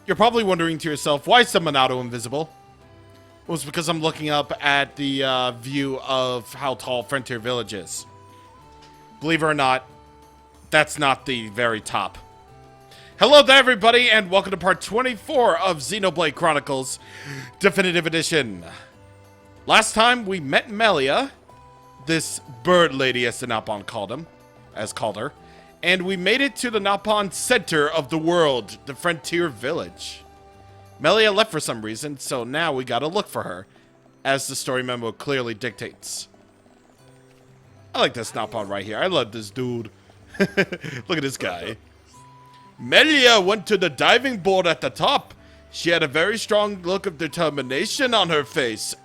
You're probably wondering to yourself, why is the Monado invisible? It was because I'm looking up at the view of how tall Frontier Village is. Believe it or not, that's not the very top. Hello there, everybody, and welcome to part 24 of Xenoblade Chronicles Definitive Edition. Last time, we met Melia, this bird lady, as the Napon called her, and we made it to the Napon center of the world, the Frontier Village. Melia left for some reason, so now we gotta look for her, as the story memo clearly dictates. I like this Napon right here. I love this dude. Look at this guy. Melia went to the diving board at the top. She had a very strong look of determination on her face.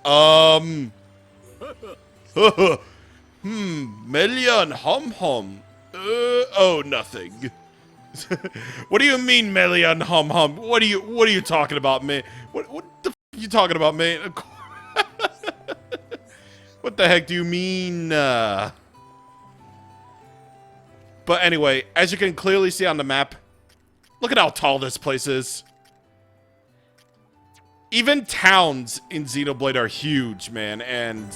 Melia and Hum. Oh, nothing. What do you mean, Melia and Hum? What are you talking about, man? What the f are you talking about, man? What the heck do you mean? But anyway, as you can clearly see on the map, look at how tall this place is. Even towns in Xenoblade are huge, man, and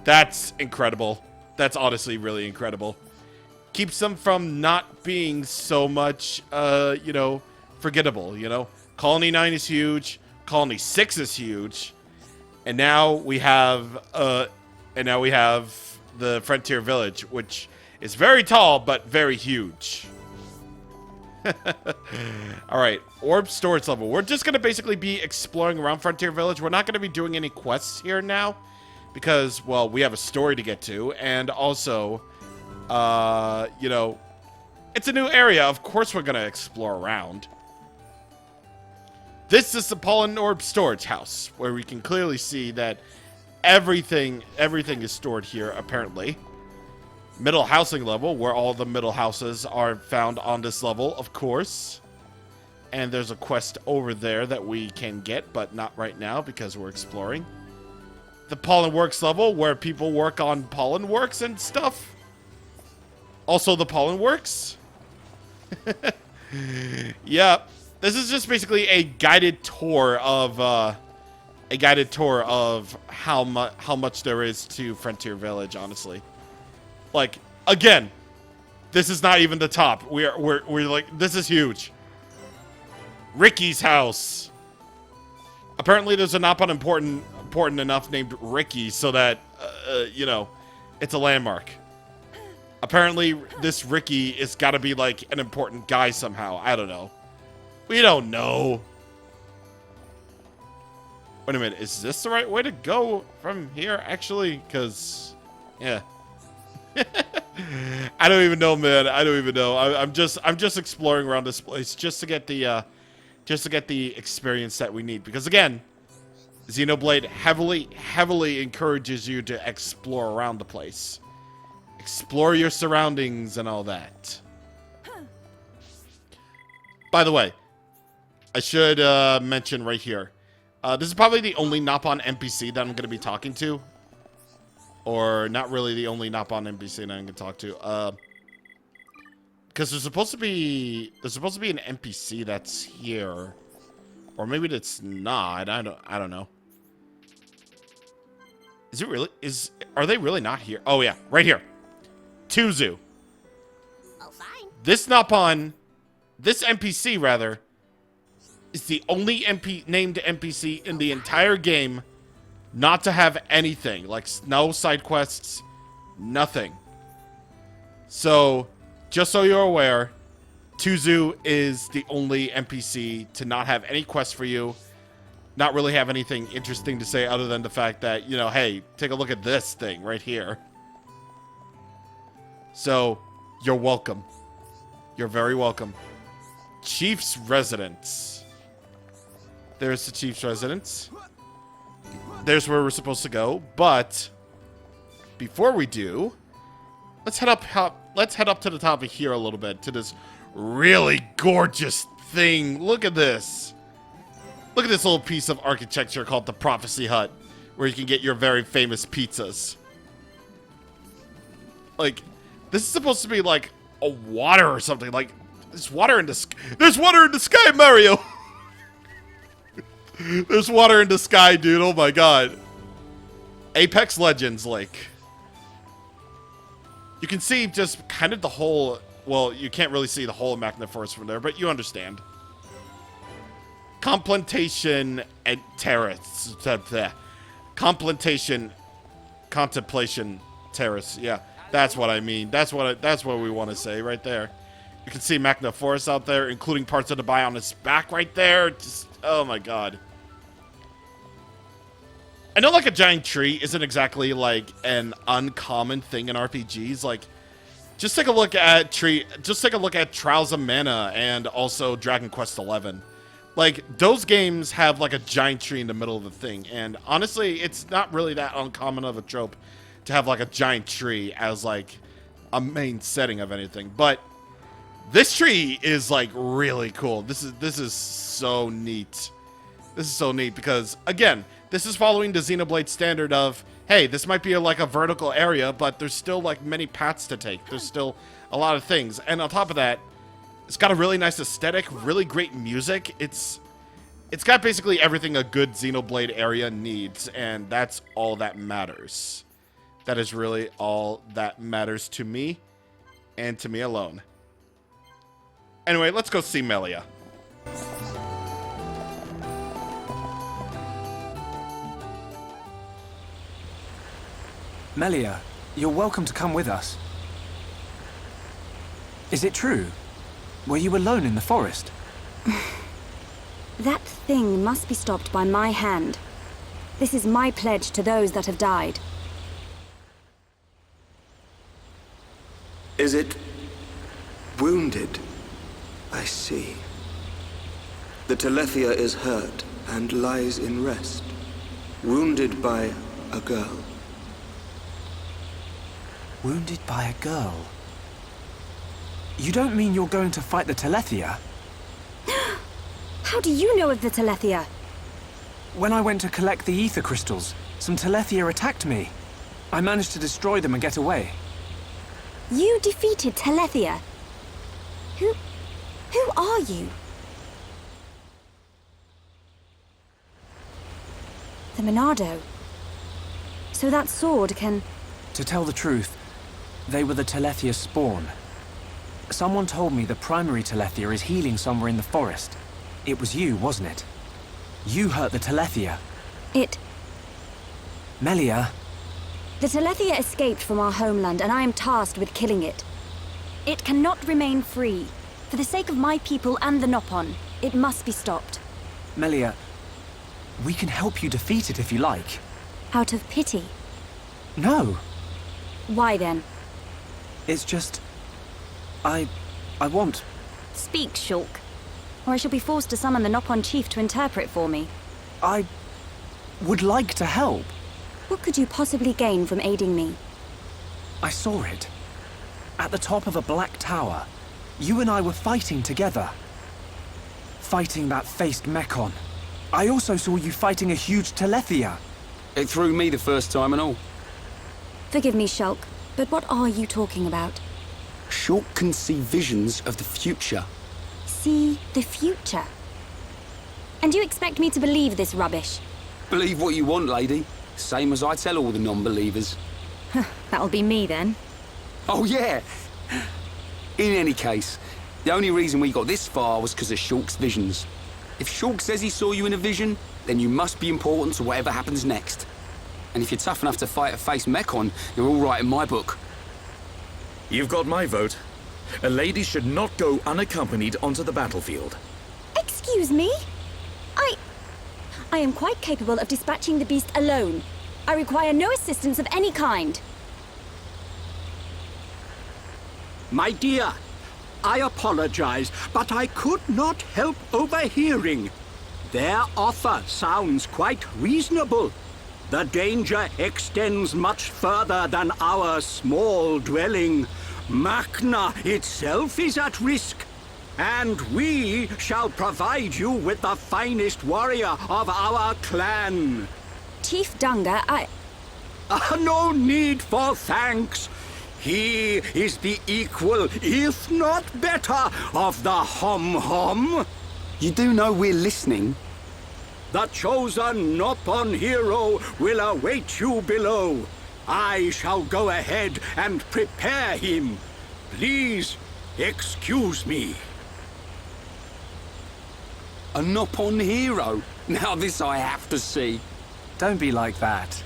that's incredible. That's honestly really incredible. Keeps them from not being so much, forgettable, Colony 9 is huge, Colony 6 is huge, and now we have, the Frontier Village, which is very tall, but very huge. Alright, orb storage level. We're just going to basically be exploring around Frontier Village. We're not going to be doing any quests here now, because, well, we have a story to get to, and also... it's a new area. Of course we're going to explore around. This is the Pollen Orb Storage House, where we can clearly see that everything is stored here, apparently. Middle housing level, where all the middle houses are found on this level, of course. And there's a quest over there that we can get, but not right now because we're exploring. The Pollen Works level, where people work on pollen works and stuff. Also, the Pollen Works. Yeah, this is just basically a guided tour of how much there is to Frontier Village. Honestly, like again, this is not even the top. We're like, this is huge. Ricky's house. Apparently, there's a Napon important enough named Ricky so that it's a landmark. Apparently, this Ricky is gotta be, like, an important guy somehow. I don't know. We don't know. Wait a minute. Is this the right way to go from here, actually? Because, yeah. I don't even know, man. I don't even know. I'm just exploring around this place just to get the experience that we need. Because, again, Xenoblade heavily encourages you to explore around the place. Explore your surroundings and all that. By the way, I should mention right here. This is probably the only Napon NPC that I'm going to be talking to. Or not really the only Napon NPC that I'm going to talk to. Because there's supposed to be an NPC that's here. Or maybe it's not. I don't know. Is it really? Are they really not here? Oh yeah, right here. Tuzu. Oh, fine. This NPC rather, is the only named NPC in the entire game not to have anything. Like, no side quests, nothing. So, just so you're aware, Tuzu is the only NPC to not have any quests for you, not really have anything interesting to say other than the fact that, hey, take a look at this thing right here. So, you're welcome. You're very welcome. Chief's Residence. There's the Chief's Residence. There's where we're supposed to go, but before we do, let's head up to the top of here a little bit, to this really gorgeous thing. Look at this. Look at this little piece of architecture called the Prophecy Hut, where you can get your very famous pizzas. Like, this is supposed to be like a water or something. Like, there's water in the sky. There's water in the sky, Mario! There's water in the sky, dude. Oh my god. Apex Legends Lake. You can see just kind of the whole... Well, you can't really see the whole Magna Forest from there, but you understand. Contemplation and terrace. Contemplation terrace. Yeah, that's what I mean. That's what we want to say right there. You can see Magna Forest out there, including parts of the Bionis back right there. Just, oh my god. I know, like, a giant tree isn't exactly, like, an uncommon thing in RPGs. Like, just take a look at Trials of Mana and also Dragon Quest XI. Like, those games have, like, a giant tree in the middle of the thing. And honestly, it's not really that uncommon of a trope to have, like, a giant tree as, like, a main setting of anything. But this tree is, like, really cool. This is so neat. This is so neat because, again, this is following the Xenoblade standard of, hey, this might be like a vertical area, but there's still like many paths to take. There's still a lot of things. And on top of that, it's got a really nice aesthetic, really great music. It's got basically everything a good Xenoblade area needs, and that's all that matters. That is really all that matters to me, and to me alone. Anyway, let's go see Melia. Melia, you're welcome to come with us. Is it true? Were you alone in the forest? That thing must be stopped by my hand. This is my pledge to those that have died. Is it wounded? I see. The Telethia is hurt and lies in rest, wounded by a girl. Wounded by a girl? You don't mean you're going to fight the Telethia? How do you know of the Telethia? When I went to collect the ether crystals, some Telethia attacked me. I managed to destroy them and get away. You defeated Telethia? Who are you? The Monado. So that sword can... To tell the truth, they were the Telethia spawn. Someone told me the primary Telethia is healing somewhere in the forest. It was you, wasn't it? You hurt the Telethia. Melia. The Telethia escaped from our homeland, and I am tasked with killing it. It cannot remain free. For the sake of my people and the Nopon, it must be stopped. Melia, we can help you defeat it if you like. Out of pity. No. Why then? It's just... I want... Speak, Shulk, or I shall be forced to summon the Nopon chief to interpret for me. I would like to help. What could you possibly gain from aiding me? I saw it. At the top of a black tower. You and I were fighting together. Fighting that faced Mechon. I also saw you fighting a huge Telethia. It threw me the first time and all. Forgive me, Shulk, but what are you talking about? Shulk can see visions of the future. See the future? And you expect me to believe this rubbish? Believe what you want, lady. Same as I tell all the non-believers. That'll be me then. Oh, yeah! In any case, the only reason we got this far was because of Shulk's visions. If Shulk says he saw you in a vision, then you must be important to whatever happens next. And if you're tough enough to fight a face Mechon, you're all right in my book. You've got my vote. A lady should not go unaccompanied onto the battlefield. Excuse me? I am quite capable of dispatching the beast alone. I require no assistance of any kind. My dear, I apologize, but I could not help overhearing. Their offer sounds quite reasonable. The danger extends much further than our small dwelling. Magna itself is at risk. And we shall provide you with the finest warrior of our clan. Chief Dunga, No need for thanks. He is the equal, if not better, of the Hom-Hom. You do know we're listening? The chosen Nopon hero will await you below. I shall go ahead and prepare him. Please, excuse me. A Nopon hero? Now this I have to see. Don't be like that.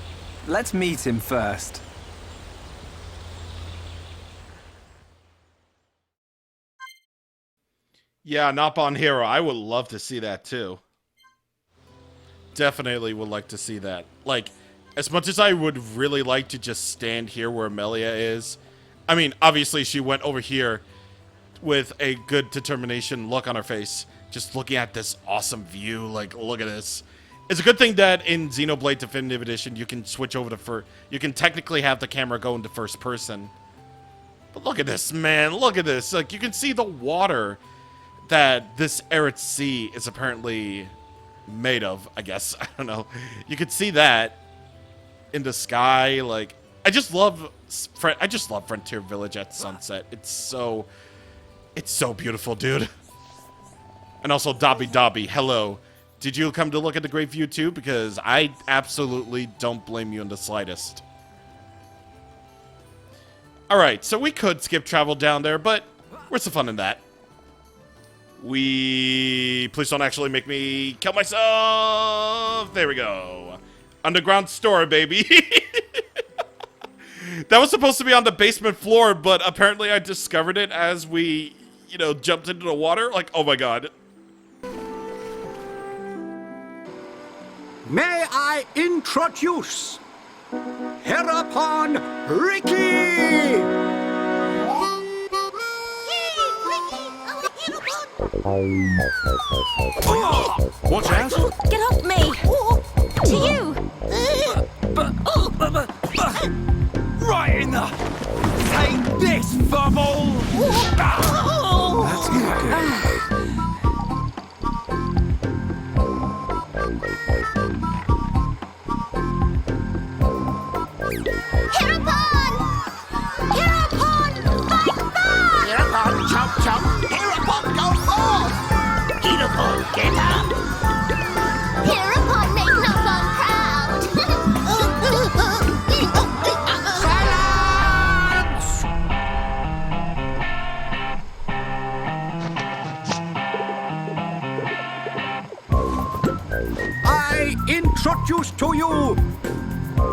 Let's meet him first. Yeah, Nopon Hero. I would love to see that too. Definitely would like to see that. Like, as much as I would really like to just stand here where Amelia is. I mean, obviously she went over here with a good determination look on her face. Just looking at this awesome view. Like, look at this. It's a good thing that in Xenoblade Definitive Edition you can switch over to you can technically have the camera go into first person. But look at this, man. Look at this. Like, you can see the water that this arid sea is apparently made of, I guess. I don't know. You could see that in the sky. Like, I just love Frontier Village at sunset. It's so beautiful, dude. And also Dobby, hello. Did you come to look at the great view too? Because I absolutely don't blame you in the slightest. Alright, so we could skip travel down there, but where's the fun in that? Please don't actually make me kill myself! There we go. Underground store, baby. That was supposed to be on the basement floor, but apparently I discovered it as we, jumped into the water. Like, oh my god. May I introduce Hereupon Ricky! Watch out! Get off me! To you! Right in the... Take this, bubble! That's not good. Hereupon! Hereupon! Fight back! Hereupon, chomp chomp! Hereupon, go forth! Hereupon, get up! Hereupon, make Nopon proud! Silence! I introduce to you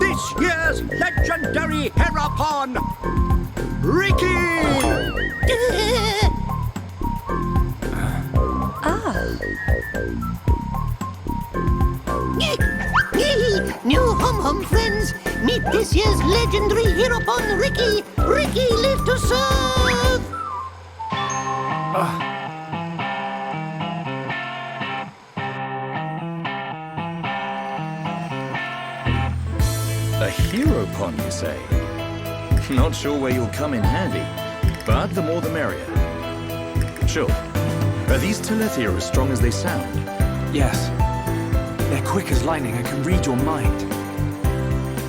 this year's legendary Hereupon, Ricky! New hum friends, meet this year's legendary Hereupon, Ricky! Ricky, live to serve! A hero pond, you say? Not sure where you'll come in handy, but the more the merrier. Sure. Are these Telethia as strong as they sound? Yes. They're quick as lightning and can read your mind.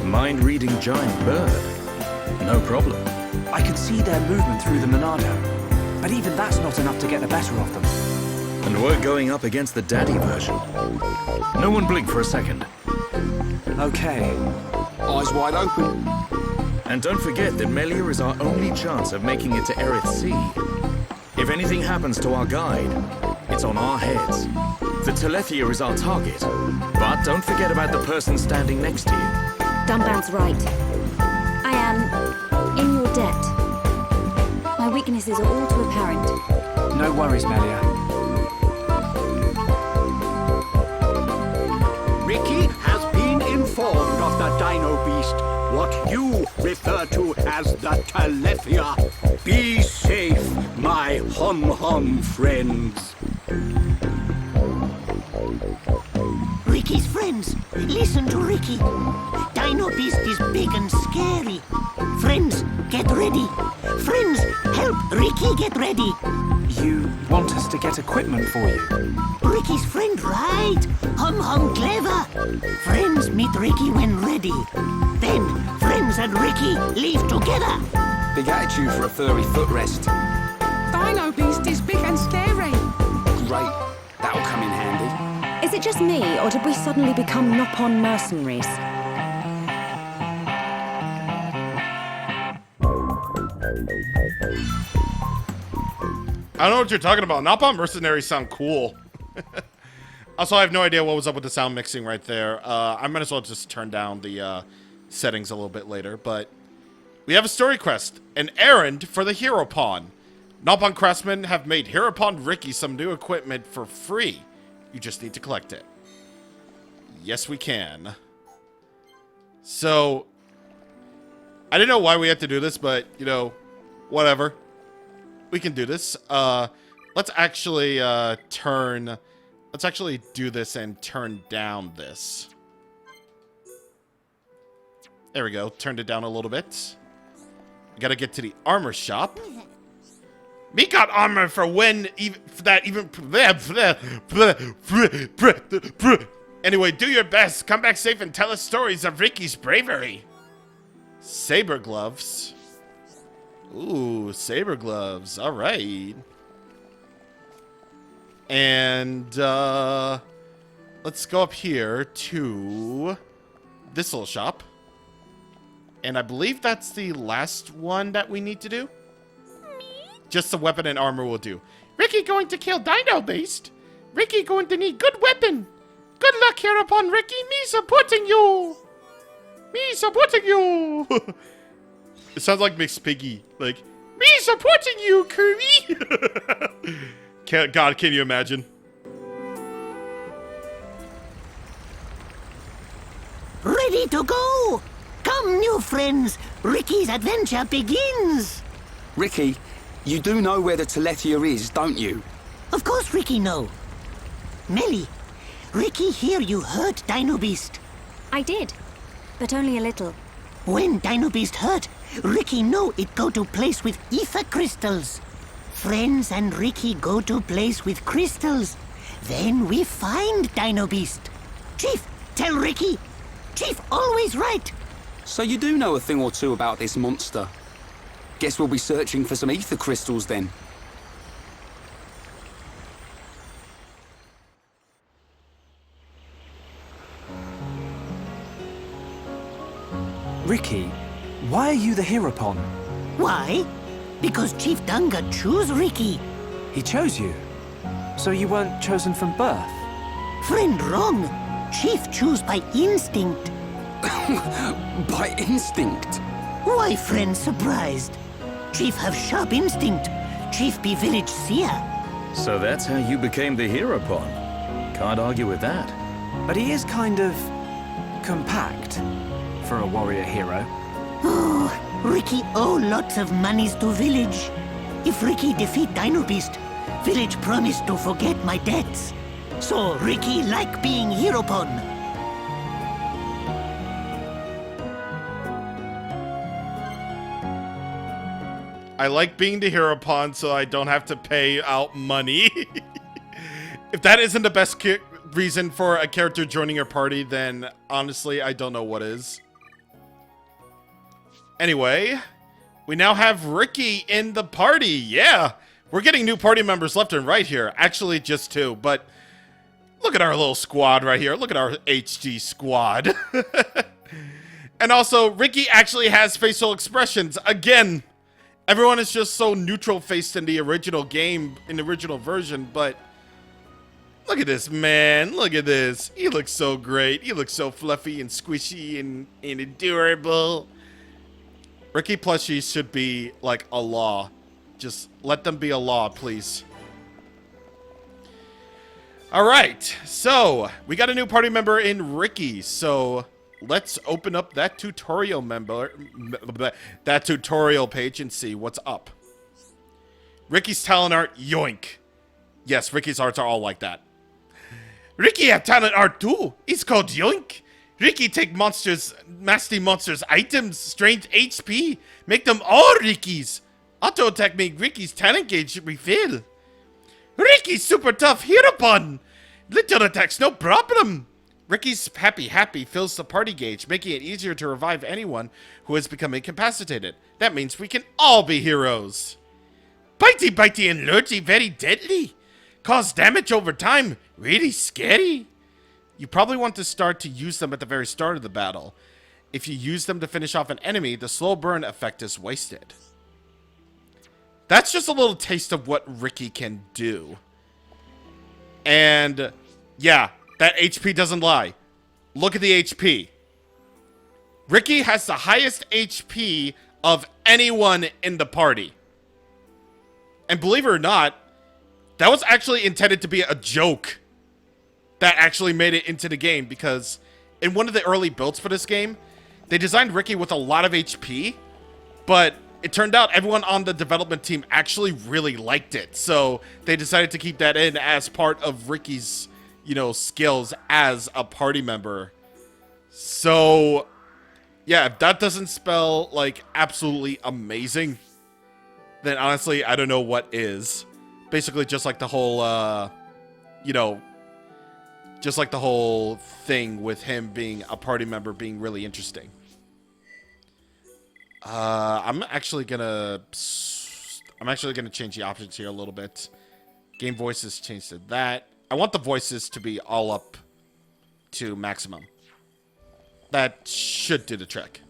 A mind-reading giant bird? No problem. I can see their movement through the Monado, but even that's not enough to get the better of them. And we're going up against the daddy version. No one blink for a second. Okay. Eyes wide open. And don't forget that Melia is our only chance of making it to Erith Sea. If anything happens to our guide, it's on our heads. The Telethia is our target, but don't forget about the person standing next to you. Dunbound's right. I am in your debt. My weaknesses are all too apparent. No worries, Melia. Ricky has been informed of the Dino Beast, what you refer to as the Telethia. Be safe, my hum friends. Ricky's friends, listen to Ricky. Dino Beast is big and scary. Friends, get ready. Friends, help Ricky get ready. You want us to get equipment for you? Ricky's friend, right? Hum clever. Friends meet Ricky when ready. Then, friends and Ricky leave together. Big attitude for a furry footrest. Dino Beast is big and scary. Great. That'll come in handy. Is it just me, or did we suddenly become Nopon mercenaries? I don't know what you're talking about. Nopon mercenaries sound cool. Also, I have no idea what was up with the sound mixing right there. I might as well just turn down the settings a little bit later, but we have a story quest. An errand for the Hero Pawn. Nopon craftsmen have made Hero Pawn Ricky some new equipment for free. You just need to collect it. Yes, we can. So, I didn't know why we had to do this, but, you know, whatever. We can do this. Let's actually let's actually do this and turn down this. There we go. Turned it down a little bit. I gotta get to the armor shop. Me got armor for when even for that even. Anyway, do your best. Come back safe and tell us stories of Ricky's bravery. Saber gloves. Ooh, saber gloves. All right. And let's go up here to this little shop. And I believe that's the last one that we need to do. Just the weapon and armor will do. Ricky going to kill Dino Beast. Ricky going to need good weapon. Good luck here upon Ricky. Me supporting you. Me supporting you. It sounds like Mixed Piggy. Like, me supporting you, Kirby. God, can you imagine? Ready to go! Come, new friends. Ricky's adventure begins. Ricky, you do know where the Telethia is, don't you? Of course Ricky know. Melly, Ricky hear you hurt Dino Beast. I did, but only a little. When Dino Beast hurt, Ricky know it go to place with ether crystals. Friends and Ricky go to place with crystals. Then we find Dino Beast. Chief, tell Ricky. Chief always right. So you do know a thing or two about this monster. Guess we'll be searching for some ether crystals then. Ricky, why are you the Heropon? Why? Because Chief Dunga choose Ricky. He chose you. So you weren't chosen from birth? Friend wrong. Chief choose by instinct. By instinct? Why friend surprised? Chief have sharp instinct. Chief be village seer. So that's how you became the hero pawn. Can't argue with that. But he is kind of compact for a warrior hero. Oh, Ricky owe lots of monies to village. If Ricky defeat Dino Beast, village promise to forget my debts. So Ricky like being hero pawn. I like being the hero pawn so I don't have to pay out money. If that isn't the best reason for a character joining your party, then honestly, I don't know what is. Anyway, we now have Ricky in the party. Yeah, we're getting new party members left and right here. Actually, just two, but look at our little squad right here. Look at our HD squad. And also, Ricky actually has facial expressions. Again, everyone is just so neutral-faced in the original game, in the original version, but look at this, man. Look at this. He looks so great. He looks so fluffy and squishy and adorable. Ricky plushies should be like a law. Just let them be a law, please. All right, so we got a new party member in Ricky. So let's open up that tutorial page and see what's up. Ricky's talent art, yoink. Yes, Ricky's arts are all like that. Ricky have talent art too. It's called yoink. Ricky take monsters, nasty monsters, items, strength, HP, make them all Ricky's. Auto attack make Ricky's talent gauge refill. Ricky's super tough hero pawn. Little attacks, no problem. Ricky's happy fills the party gauge, making it easier to revive anyone who has become incapacitated. That means we can all be heroes. Bitey and lurgy, very deadly. Cause damage over time, really scary. You probably want to start to use them at the very start of the battle. If you use them to finish off an enemy, the slow burn effect is wasted. That's just a little taste of what Ricky can do. And yeah, that HP doesn't lie. Look at the HP. Ricky has the highest HP of anyone in the party. And believe it or not, that was actually intended to be a joke that actually made it into the game, because in one of the early builds for this game, they designed Ricky with a lot of HP, but it turned out everyone on the development team actually really liked it. So they decided to keep that in as part of Ricky's, you know, skills as a party member. So yeah, if that doesn't spell like absolutely amazing, then honestly, I don't know what is. Basically just like the whole, you know, just like the whole thing with him being a party member being really interesting. I'm actually gonna change the options here a little bit. Game voices changed to that. I want the voices to be all up to maximum. That should do the trick.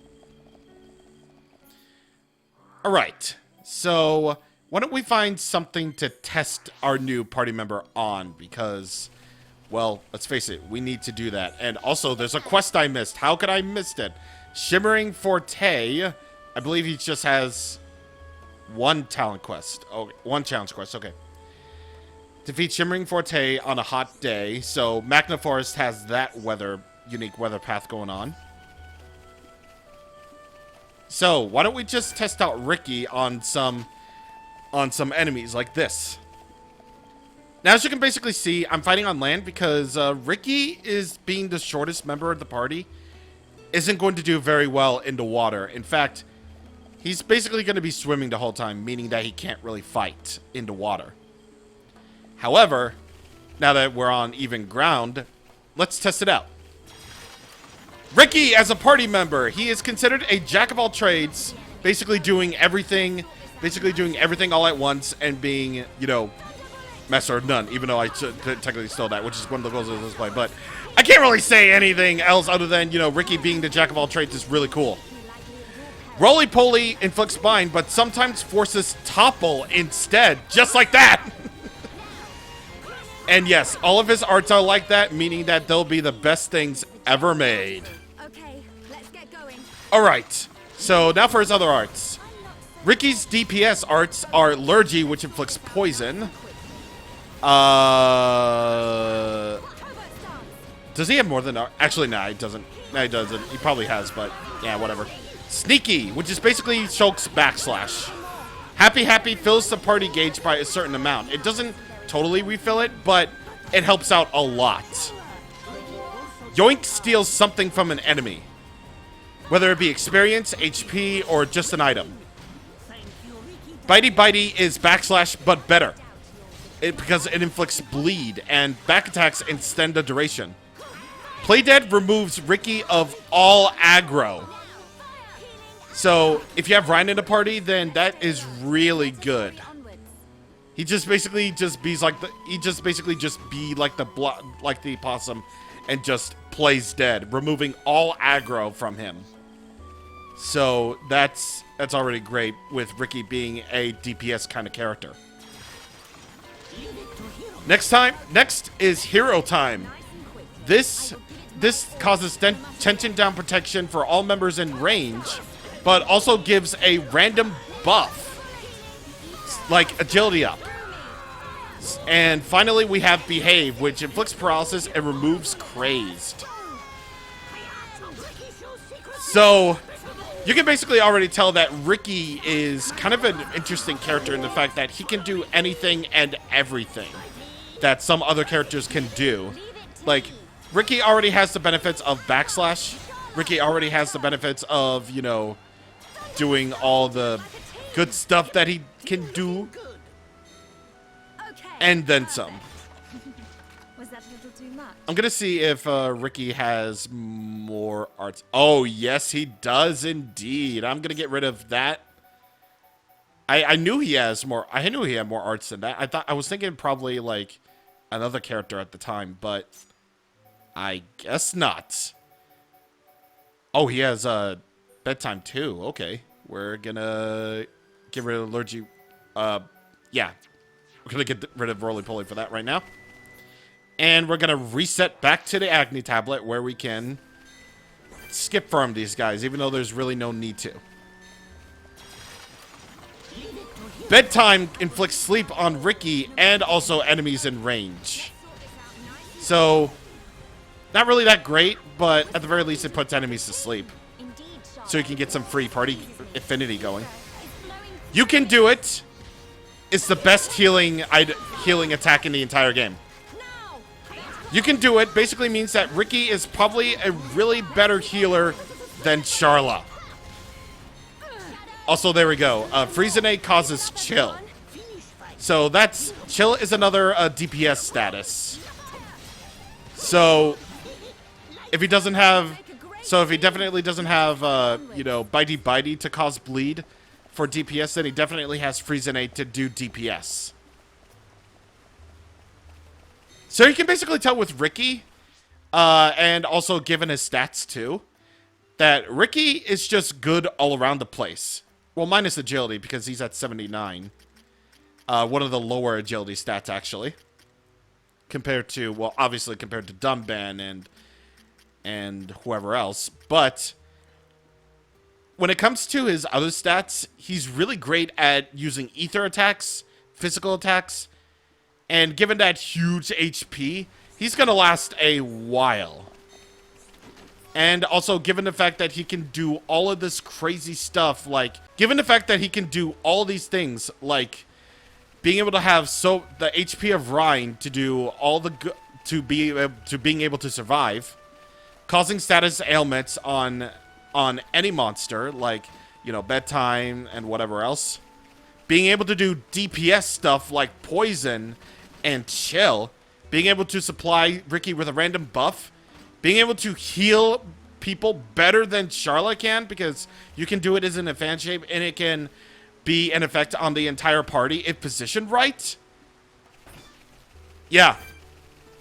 All right, so why don't we find something to test our new party member on, because, well, let's face it, we need to do that. And also, there's a quest I missed. How could I missed it? Shimmering Forte. I believe he just has one talent quest. Oh, one challenge quest. Okay. Defeat Shimmering Forte on a hot day. So Magna Forest has that unique weather path going on. So why don't we just test out Ricky on some enemies like this? Now, as you can basically see, I'm fighting on land because Ricky is being the shortest member of the party. Isn't going to do very well in the water. In fact, he's basically going to be swimming the whole time, meaning that he can't really fight in the water. However, now that we're on even ground, let's test it out. Ricky, as a party member, he is considered a jack of all trades, basically doing everything all at once and being, you know, master of none, even though I technically stole that, which is one of the goals of this play. But I can't really say anything else other than, you know, Ricky being the jack of all trades is really cool. Roly-poly inflicts bind, but sometimes forces topple instead, just like that. And yes, all of his arts are like that, meaning that they'll be the best things ever made. Okay, let's get going. All right, so now for his other arts. Ricky's DPS arts are Lurgy, which inflicts poison. Does he have more than... Actually, no, he doesn't. No, he doesn't. He probably has, but yeah, whatever. Sneaky, which is basically Shulk's backslash. Happy Happy fills the party gauge by a certain amount. It doesn't totally refill it, but it helps out a lot. Yoink steals something from an enemy, whether it be experience, HP, or just an item. Bitey Bitey is backslash, but better. Because it inflicts bleed, and back attacks extend the duration. Playdead removes Ricky of all aggro. So, if you have Ryan in a party, then that is really good. He just basically be like the possum and just plays dead, removing all aggro from him. So that's already great with Ricky being a DPS kind of character. Next is Hero Time. This causes tension down protection for all members in range, but also gives a random buff, like agility up. And finally, we have Behave, which inflicts paralysis and removes Crazed. So, you can basically already tell that Ricky is kind of an interesting character in the fact that he can do anything and everything that some other characters can do. Like, Ricky already has the benefits of backslash. Ricky already has the benefits of, you know, doing all the good stuff that he can do. And then some. Was that a little too much? I'm gonna see if Ricky has more arts. Oh, yes, he does indeed. I'm gonna get rid of that. I knew he has more. I knew he had more arts than that. I was thinking probably like another character at the time, but I guess not. Oh, he has bedtime too. Okay. We're gonna get rid of allergy. Yeah. We're gonna get rid of roly-poly for that right now. And we're gonna reset back to the Agni tablet where we can skip farm these guys, even though there's really no need to. Bedtime inflicts sleep on Ricky and also enemies in range. So, not really that great, but at the very least it puts enemies to sleep. So you can get some free party affinity going. You can do it. It's the best healing attack in the entire game. You can do it basically means that Ricky is probably a really better healer than Charla. Also, there we go. Friezenate causes chill. So that's... Chill is another DPS status. So, if he doesn't have... So if he definitely doesn't have, you know, bitey to cause bleed for DPS, then he definitely has Friezenate to do DPS. So you can basically tell with Ricky, and also given his stats too, that Ricky is just good all around the place. Well, minus agility, because he's at 79. One of the lower agility stats, actually. Compared to, well, obviously compared to Dumban and whoever else. But when it comes to his other stats, he's really great at using ether attacks, physical attacks, and given that huge HP, he's going to last a while. And also, given the fact that he can do all of this crazy stuff, like, given the fact that he can do all these things, like, being able to have the HP of Rhine to do all the to being able to survive, causing status ailments on any monster, like, you know, bedtime and whatever else, being able to do DPS stuff like poison and chill, being able to supply Ricky with a random buff, being able to heal people better than Charlotte can, because you can do it as an advanced shape and it can be an effect on the entire party if positioned right. Yeah,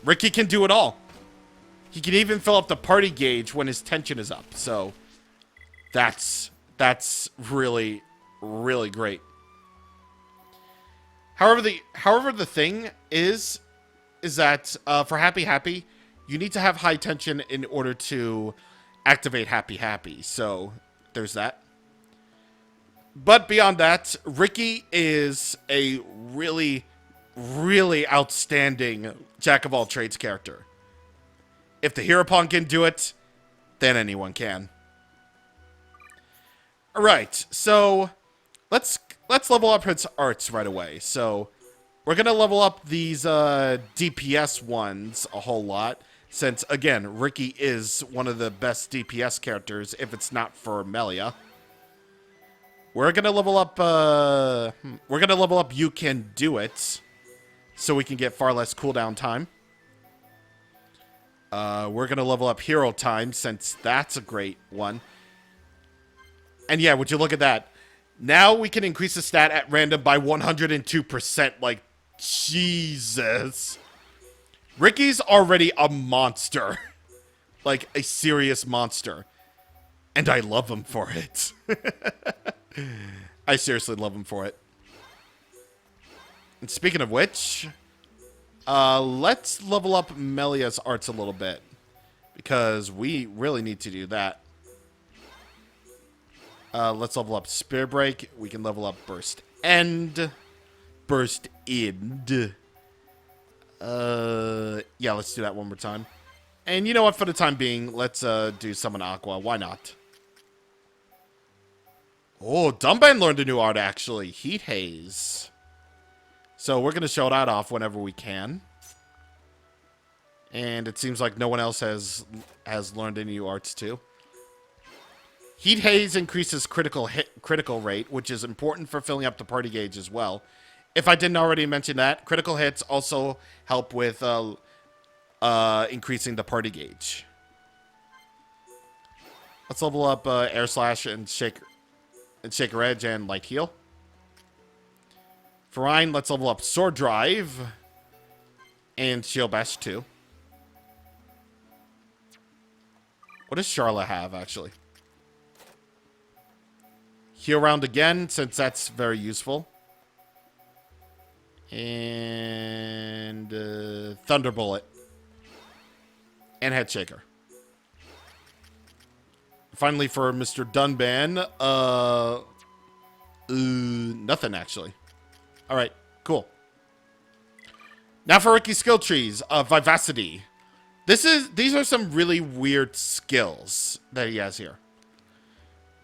Ricky can do it all. He can even fill up the party gauge when his tension is up. So that's really, really great. However, the thing is that for Happy, you need to have high tension in order to activate Happy. So there's that. But beyond that, Ricky is a really, really outstanding jack-of-all-trades character. If the Heropon can do it, then anyone can. Alright, so let's level up his arts right away. So we're going to level up these DPS ones a whole lot, since, again, Ricky is one of the best DPS characters, if it's not for Melia. We're gonna level up. You Can Do It, so we can get far less cooldown time. We're gonna level up Hero Time, since that's a great one. And yeah, would you look at that? Now we can increase the stat at random by 102%. Like, Jesus, Ricky's already a monster, like a serious monster, and I love him for it. I seriously love him for it. And speaking of which, let's level up Melia's arts a little bit, because we really need to do that. Let's level up Spear Break. We can level up Burst End. Burst End. Yeah, let's do that one more time. And you know what, for the time being, let's do Summon Aqua. Why not? Oh, Dumban learned a new art, actually. Heat Haze. So we're going to show that off whenever we can. And it seems like no one else has learned any new arts, too. Heat Haze increases critical rate, which is important for filling up the party gauge as well. If I didn't already mention that, critical hits also help with increasing the party gauge. Let's level up Air Slash and Shaker Edge and Light Heal. For Ryan, let's level up Sword Drive and Shield Bash too. What does Charlotte have, actually? Heal round again, since that's very useful. And Thunderbolt. And Head Shaker. Finally, for Mr. Dunban, nothing, actually. Alright, cool. Now for Ricky's skill trees. Vivacity. These are some really weird skills that he has here.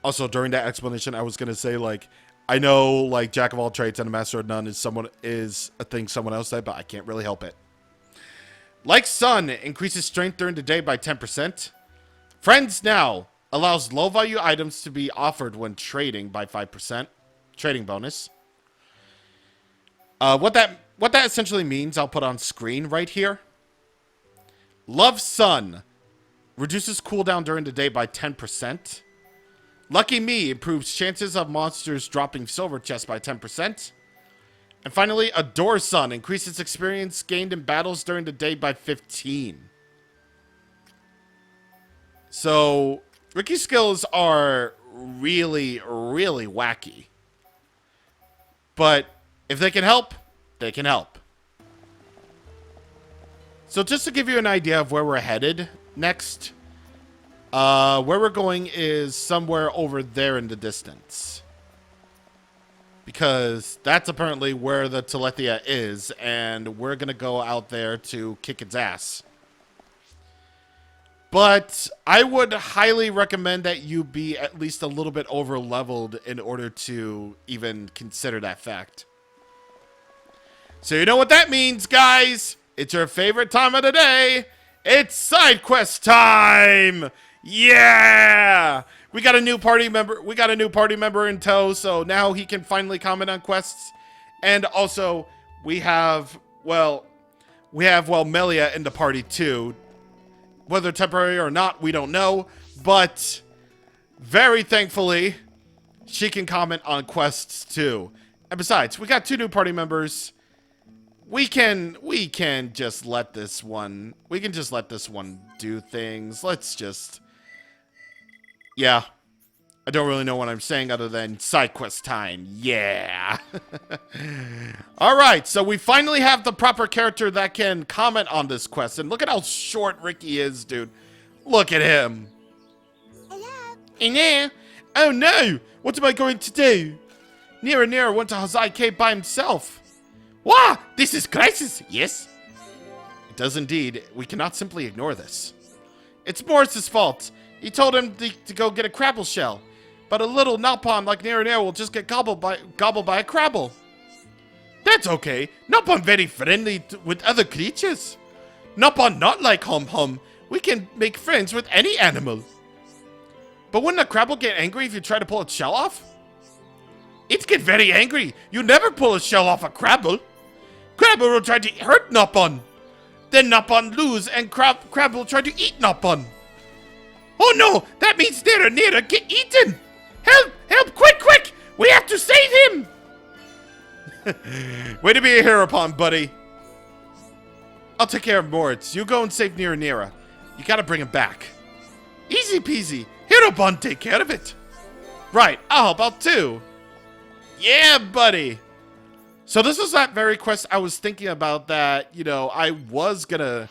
Also, during that explanation, I was gonna say, like, I know, like, Jack of all trades and a master of none is a thing someone else said, but I can't really help it. Like Sun, increases strength during the day by 10%. Friends Now allows low-value items to be offered when trading by 5%. Trading bonus. What that essentially means, I'll put on screen right here. Love Sun reduces cooldown during the day by 10%. Lucky Me improves chances of monsters dropping silver chests by 10%. And finally, Adore Sun increases experience gained in battles during the day by 15%. So, Ricky's skills are really, really wacky. But if they can help, they can help. So just to give you an idea of where we're headed next, where we're going is somewhere over there in the distance. Because that's apparently where the Telethia is, and we're going to go out there to kick its ass. But I would highly recommend that you be at least a little bit over-leveled in order to even consider that fact. So you know what that means, guys? It's your favorite time of the day. It's side quest time. Yeah! We got a new party member. We got a new party member in tow, so now he can finally comment on quests. And also, we have Melia in the party too. Whether temporary or not, we don't know. But very thankfully, she can comment on quests too. And besides, we got 2 new party members. We can just let this one. We can just let this one do things. Let's just. Yeah. I don't really know what I'm saying other than side quest time. Yeah. Alright, so we finally have the proper character that can comment on this quest. And look at how short Ricky is, dude. Look at him. Hello? Hello? Oh no! What am I going to do? Nira went to Hazai Cave by himself. Wah! This is crisis, yes? It does indeed. We cannot simply ignore this. It's Morris's fault. He told him to go get a crabble shell. But a little Nalpon like Nira will just get gobbled by a crabble. That's okay. Nalpon very friendly with other creatures. Nalpon not like Hum. We can make friends with any animal. But wouldn't a crabble get angry if you try to pull its shell off? It get very angry. You never pull a shell off a crabble. Crabble will try to hurt Nalpon. Then Nalpon lose and crabble will try to eat Nalpon. Oh no! That means Nira get eaten! Help! Quick! We have to save him! Way to be a hero, buddy. I'll take care of Moritz. You go and save Nira. You gotta bring him back. Easy peasy. Hero take care of it. Right, I'll help out too. Yeah, buddy. So this was that very quest I was thinking about that, you know, I was gonna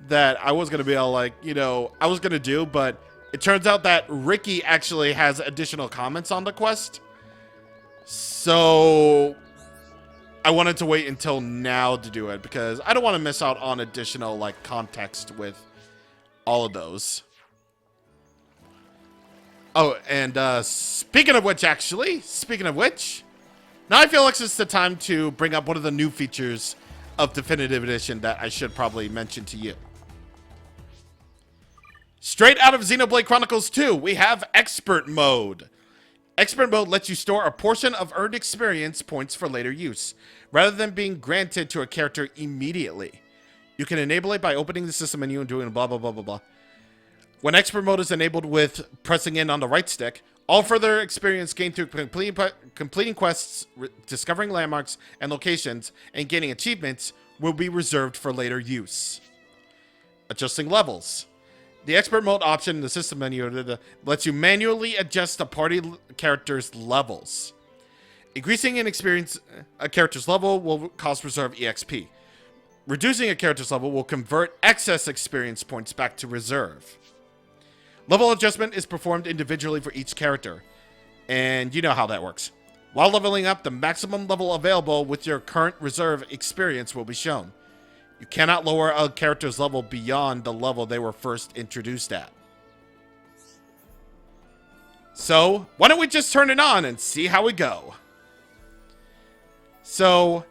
be all like, you know, I was gonna do, but it turns out that Ricky actually has additional comments on the quest. So I wanted to wait until now to do it because I don't want to miss out on additional like context with all of those. Oh, and speaking of which, now I feel like it's the time to bring up one of the new features of Definitive Edition that I should probably mention to you. Straight out of Xenoblade Chronicles 2, we have Expert Mode. Expert Mode lets you store a portion of earned experience points for later use, rather than being granted to a character immediately. You can enable it by opening the system menu and doing blah blah blah blah blah. When Expert Mode is enabled with pressing in on the right stick, all further experience gained through completing quests, discovering landmarks and locations, and gaining achievements will be reserved for later use. Adjusting levels. The expert mode option in the system menu lets you manually adjust a party character's levels. Increasing an experience a character's level will cause reserve EXP. Reducing a character's level will convert excess experience points back to reserve. Level adjustment is performed individually for each character, and you know how that works. While leveling up, the maximum level available with your current reserve experience will be shown. You cannot lower a character's level beyond the level they were first introduced at. So, why don't we just turn it on and see how we go? So,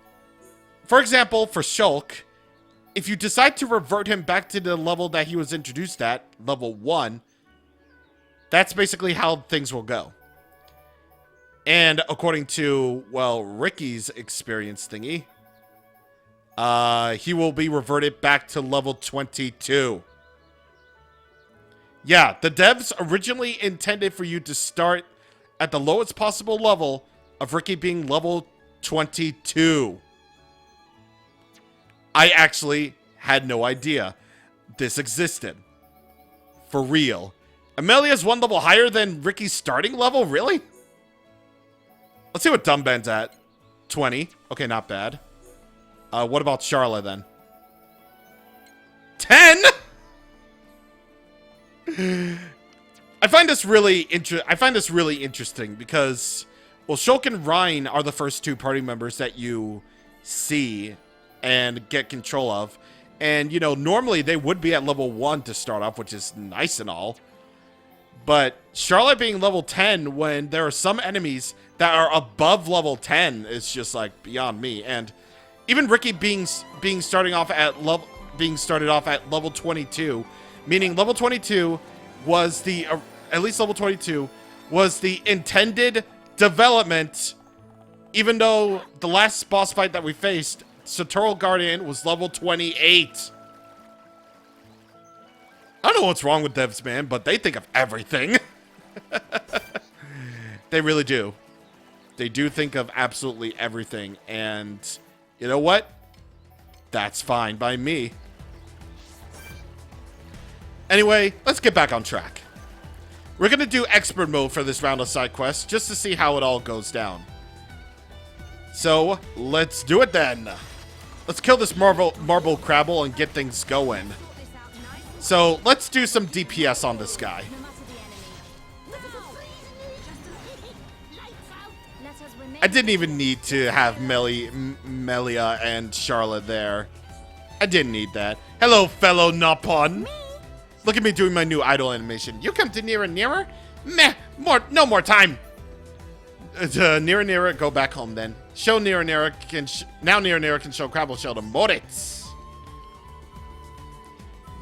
for example, for Shulk, if you decide to revert him back to the level that he was introduced at, level 1, that's basically how things will go. And according to, well, Ricky's experience thingy, he will be reverted back to level 22. Yeah, the devs originally intended for you to start at the lowest possible level of Ricky being level 22. I actually had no idea this existed. For real. Amelia's one level higher than Ricky's starting level? Really? Let's see what Dumbben's at. 20. Okay, not bad. What about Charlotte then? 10? I find this really interesting because, well, Shulk and Ryan are the first two party members that you see and get control of. And, you know, normally they would be at level 1 to start off, which is nice and all. But Charlotte being level 10 when there are some enemies that are above level 10 is just like beyond me. And even Ricky being started off at level 22, meaning level 22 was the at least level 22 was the intended development, even though the last boss fight that we faced, Satoral Guardian, was level 28. I don't know what's wrong with devs, man, but they think of everything. They really do. They do think of absolutely everything, and you know what? That's fine by me. Anyway, let's get back on track. We're gonna do expert mode for this round of side quests, just to see how it all goes down. So, let's do it then. Let's kill this marble crabble and get things going. So, let's do some DPS on this guy. I didn't even need to have Melia and Charlotte there. I didn't need that. Hello, fellow Nopon. Look at me doing my new idol animation. You come to nearer and nearer? Meh, no more time. Nearer, nearer, go back home then. Show nearer, nearer can now nearer, nearer can show Crabble Shell to Moritz.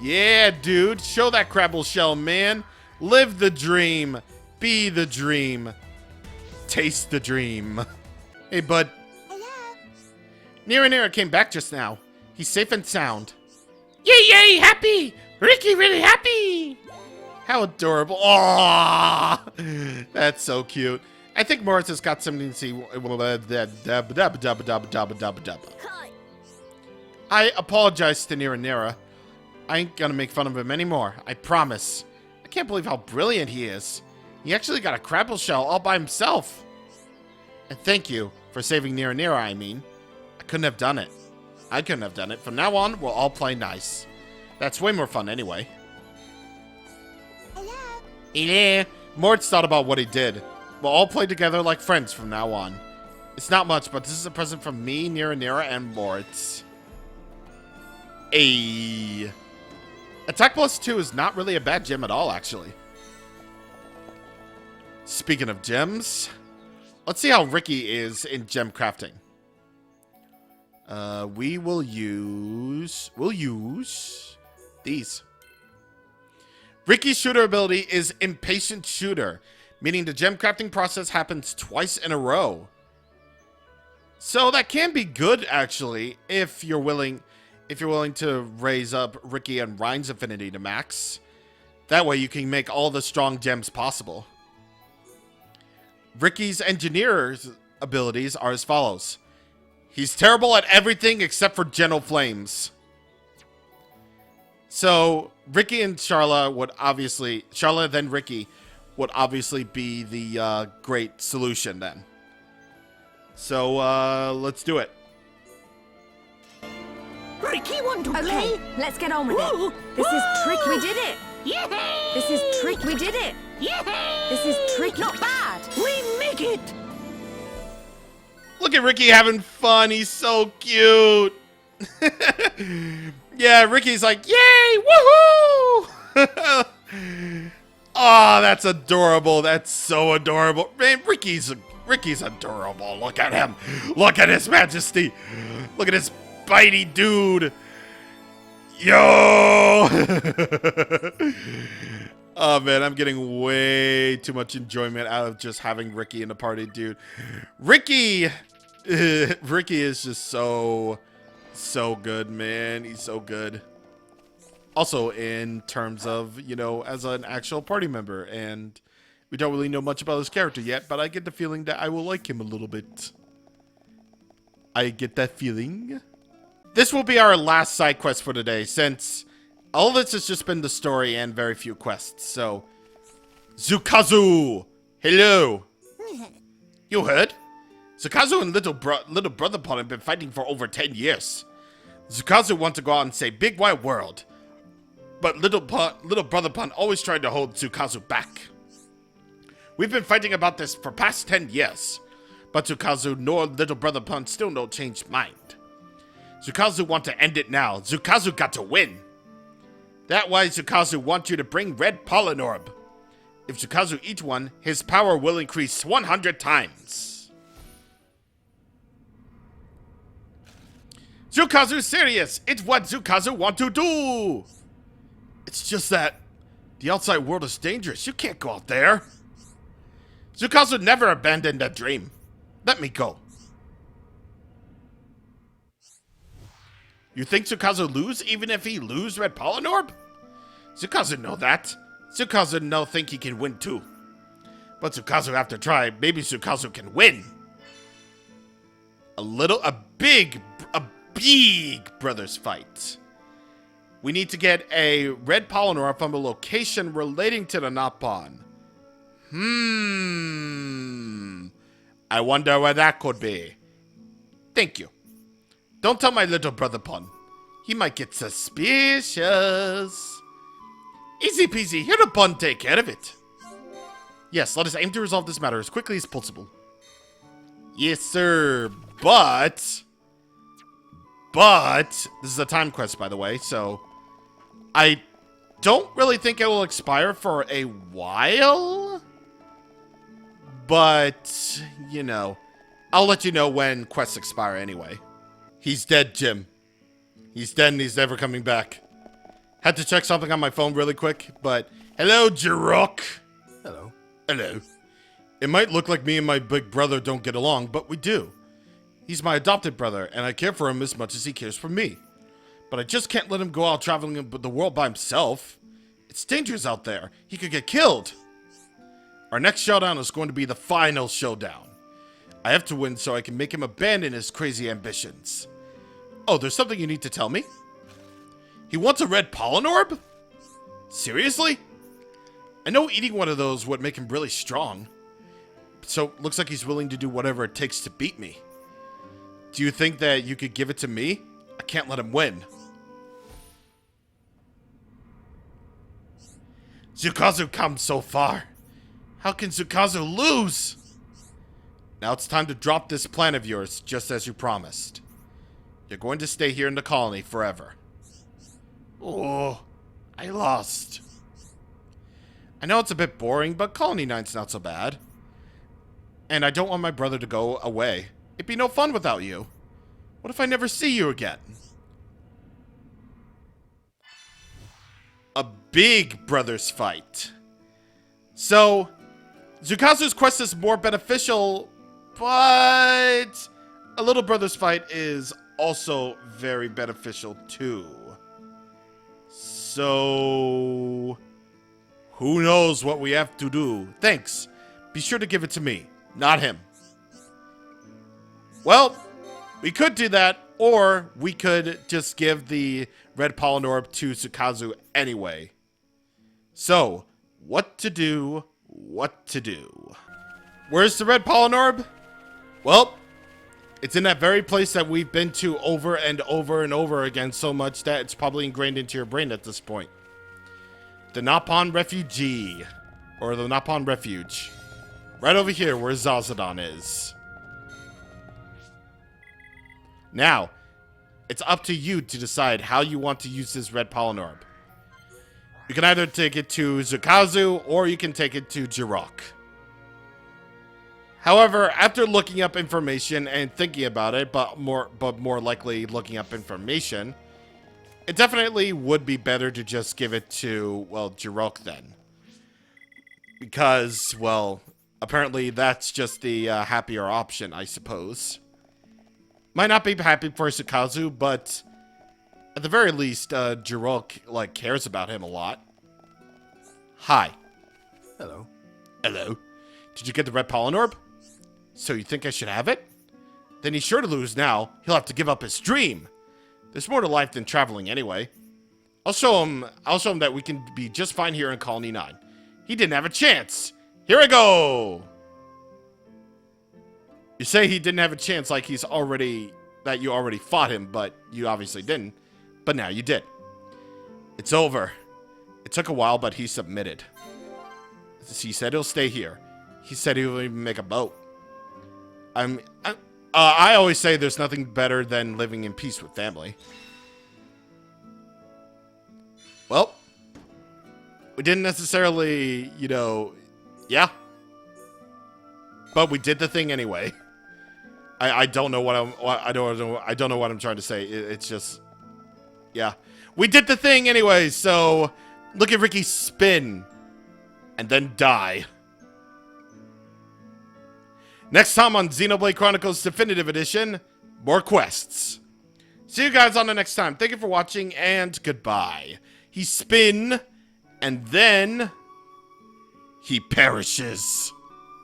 Yeah, dude, show that Crabble Shell, man. Live the dream, be the dream, taste the dream. Hey, bud. Hello? Nearer, nearer came back just now. He's safe and sound. Yay, yay, happy! Ricky really happy! How adorable. Aww! That's so cute. I think Moritz has got something to see. I apologize to Nira Nira. I ain't gonna make fun of him anymore. I promise. I can't believe how brilliant he is. He actually got a Crabble Shell all by himself. And thank you for saving Nira Nira, I mean. I couldn't have done it. I couldn't have done it. From now on, we'll all play nice. That's way more fun anyway. Hello? Yeah. Moritz thought about what he did. We'll all play together like friends from now on. It's not much, but this is a present from me, Nira Nira, and Moritz. Ayy. Attack plus 2 is not really a bad gem at all, actually. Speaking of gems, let's see how Ricky is in gem crafting. We'll use these. Ricky's shooter ability is Impatient Shooter, meaning the gem crafting process happens twice in a row. So that can be good, actually, if you're willing to raise up Ricky and Ryan's affinity to max. That way you can make all the strong gems possible. Ricky's engineer's abilities are as follows. He's terrible at everything except for gentle flames. So, Ricky and Charla would obviously... Charla, then Ricky, would obviously be the great solution then. So, let's do it. Ricky want to Okay, play? let's get on with Woo! it. This is trick, we did it. Yay! This is trick, we did it. Yay! This is trick, not bad. We make it! Look at Ricky having fun. He's so cute. Yeah, Ricky's like, yay, woohoo! Oh, that's adorable. That's so adorable. Man, Ricky's adorable. Look at him. Look at his majesty. Look at this bitey dude. Yo! Oh, man, I'm getting way too much enjoyment out of just having Ricky in the party, dude. Ricky is just so good, man. He's so good. Also, in terms of, you know, as an actual party member. And we don't really know much about his character yet, but I get the feeling that I will like him a little bit. I get that feeling. This will be our last side quest for today, since all of this has just been the story and very few quests. So, Zukazu! Hello! You heard? Zukazu and little brother Pun have been fighting for over 10 years. Zukazu wants to go out and say, big wide world. But little brother Pun always tried to hold Zukazu back. We've been fighting about this for past 10 years. But Zukazu nor little brother Pun still no changed mind. Zukazu want to end it now. Zukazu got to win. That why Zukazu want you to bring red pollen orb. If Zukazu eats one, his power will increase 100 times. Zukazu serious. It's what Zukazu want to do. It's just that the outside world is dangerous. You can't go out there. Zukazu never abandoned that dream. Let me go. You think Zukazu lose even if he lose red pollen orb? Zukazu know that. Zukazu no think he can win too. But Zukazu have to try. Maybe Zukazu can win. A big brothers fight. We need to get a red pollen orb from a location relating to the Napon. I wonder where that could be. Thank you. Don't tell my little brother Pun. He might get suspicious. Easy peasy. Here the Pun take care of it. Yes, let us aim to resolve this matter as quickly as possible. Yes, sir. But this is a time quest, by the way, so I don't really think it will expire for a while. But, you know, I'll let you know when quests expire anyway. He's dead, Jim. He's dead and he's never coming back. Had to check something on my phone really quick, but... Hello, Jirok. Hello. Hello. It might look like me and my big brother don't get along, but we do. He's my adopted brother, and I care for him as much as he cares for me. But I just can't let him go out traveling the world by himself. It's dangerous out there. He could get killed. Our next showdown is going to be the final showdown. I have to win so I can make him abandon his crazy ambitions. Oh, there's something you need to tell me? He wants a red pollen orb? Seriously? I know eating one of those would make him really strong. So, looks like he's willing to do whatever it takes to beat me. Do you think that you could give it to me? I can't let him win. Zukazu come so far. How can Zukazu lose? Now it's time to drop this plan of yours, just as you promised. You're going to stay here in the colony forever. Oh, I lost. I know it's a bit boring, but Colony 9's not so bad. And I don't want my brother to go away. It'd be no fun without you. What if I never see you again? A big brothers fight. So, Zukazu's quest is more beneficial, but a little brothers fight is also very beneficial too. So, who knows what we have to do? Thanks. Be sure to give it to me, not him. Well, we could do that, Or we could just give the red pollen orb to Sukazu anyway. So, what to do, what to do. Where's the red pollen orb? Well, it's in that very place that we've been to over and over and over again so much that it's probably ingrained into your brain at this point. The Nopon Refugee. Or the Nopon Refuge. Right over here where Zazadon is. Now, it's up to you to decide how you want to use this red pollen orb. You can either take it to Zukazu, or you can take it to Jirok. However, after looking up information and thinking about it, but more likely looking up information, it definitely would be better to just give it to, well, Jirok then. Because, well, apparently that's just the happier option, I suppose. Might not be happy for Sukazu, but at the very least, Jirok, like, cares about him a lot. Hi. Hello. Hello. Did you get the red pollen orb? So you think I should have it? Then he's sure to lose now. He'll have to give up his dream. There's more to life than traveling anyway. I'll show him that we can be just fine here in Colony 9. He didn't have a chance. Here I go. You say he didn't have a chance like that you already fought him, but you obviously didn't. But now you did. It's over. It took a while, but he submitted. He said he'll stay here. He said he will even make a boat. I always say there's nothing better than living in peace with family. Well, we didn't necessarily, yeah. But we did the thing anyway. I don't know what I don't know what I'm trying to say. It's just, yeah. We did the thing anyway, so look at Ricky spin and then die. Next time on Xenoblade Chronicles Definitive Edition, more quests. See you guys on the next time. Thank you for watching, and goodbye. He spin, and then he perishes.